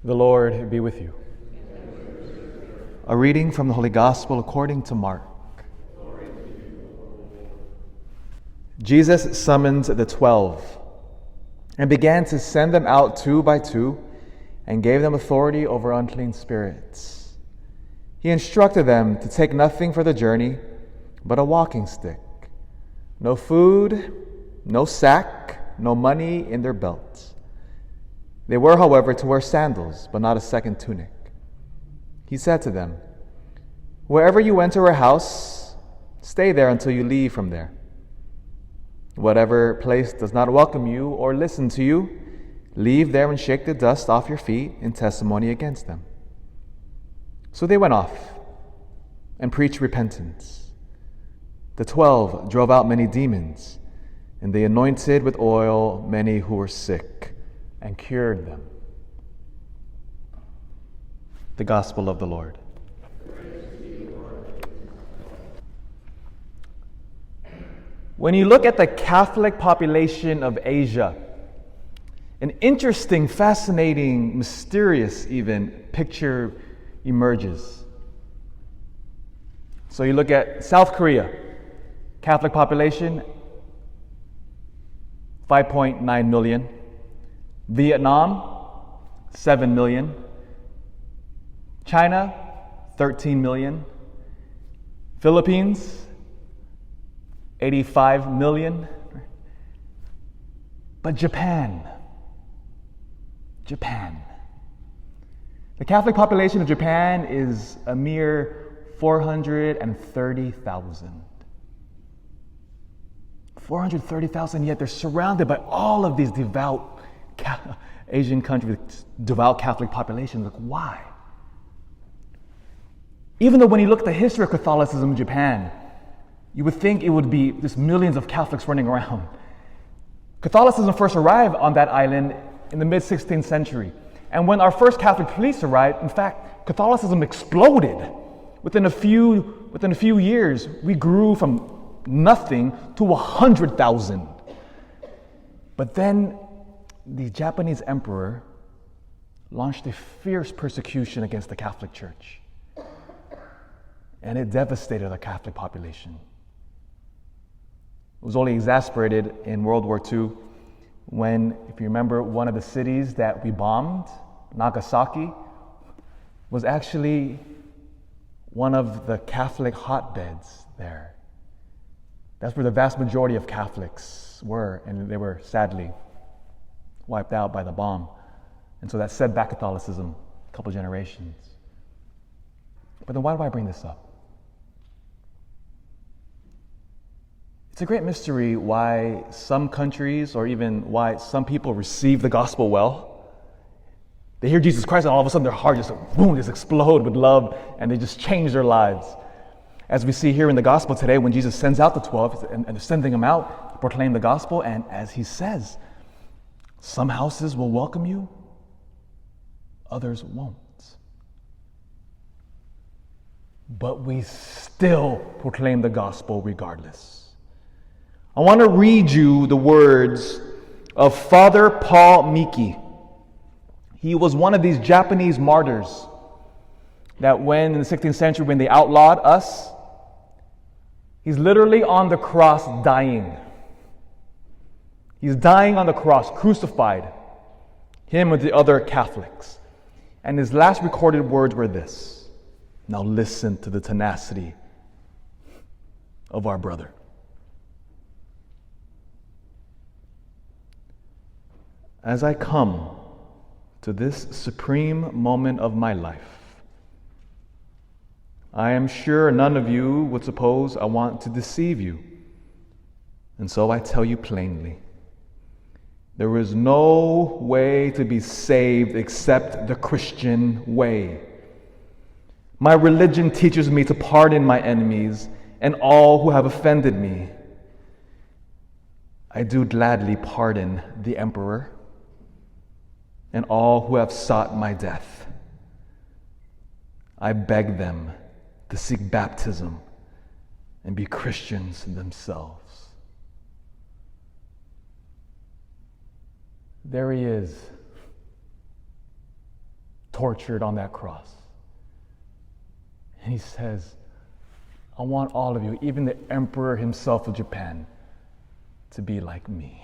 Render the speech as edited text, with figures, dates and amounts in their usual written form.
The Lord be with you. A reading from the Holy Gospel according to Mark. Jesus summoned the 12 and began to send them out 2 by 2 and gave them authority over unclean spirits. He instructed them to take nothing for the journey but a walking stick, no food, no sack, no money in their belts. They were, however, to wear sandals, but not a second tunic. He said to them, "Wherever you enter a house, stay there until you leave from there. Whatever place does not welcome you or listen to you, leave there and shake the dust off your feet in testimony against them." So they went off and preached repentance. The 12 drove out many demons, and they anointed with oil many who were sick and cured them. The Gospel of the Lord. When you look at the Catholic population of Asia, an interesting, fascinating, mysterious even picture emerges. So you look at South Korea, Catholic population, 5.9 million. Vietnam, 7 million. China, 13 million. Philippines, 85 million. But Japan. The Catholic population of Japan is a mere 430,000. 430,000, yet they're surrounded by all of these devout Asian countries, devout Catholic populations. Like, why? Even though when you look at the history of Catholicism in Japan, you would think it would be just millions of Catholics running around. Catholicism first arrived on that island in the mid-16th century. And when our first Catholic priests arrived, in fact, Catholicism exploded. Within a few years, we grew from nothing to 100,000. But then the Japanese emperor launched a fierce persecution against the Catholic Church. And it devastated the Catholic population. It was only exasperated in World War II when, if you remember, one of the cities that we bombed, Nagasaki, was actually one of the Catholic hotbeds there. That's where the vast majority of Catholics were, and they were sadly wiped out by the bomb. And so that set back Catholicism a couple generations. But then why do I bring this up? It's a great mystery why some countries, or even why some people, receive the gospel well. They hear Jesus Christ and all of a sudden their heart just boom, just explode with love, and they just change their lives. As we see here in the gospel today, when Jesus sends out the 12 and they're sending them out to proclaim the gospel, and as he says, some houses will welcome you, others won't. But we still proclaim the gospel regardless. I want to read you the words of Father Paul Miki. He was one of these Japanese martyrs that when in the 16th century, when they outlawed us, he's literally on the cross dying. He's dying on the cross, crucified, him with the other Catholics. And his last recorded words were this. Now listen to the tenacity of our brother. As I come to this supreme moment of my life, I am sure none of you would suppose I want to deceive you. And so I tell you plainly, there is no way to be saved except the Christian way. My religion teaches me to pardon my enemies and all who have offended me. I do gladly pardon the emperor and all who have sought my death. I beg them to seek baptism and be Christians themselves. There he is. tortured on that cross. And he says, I want all of you, even the emperor himself of Japan, to be like me.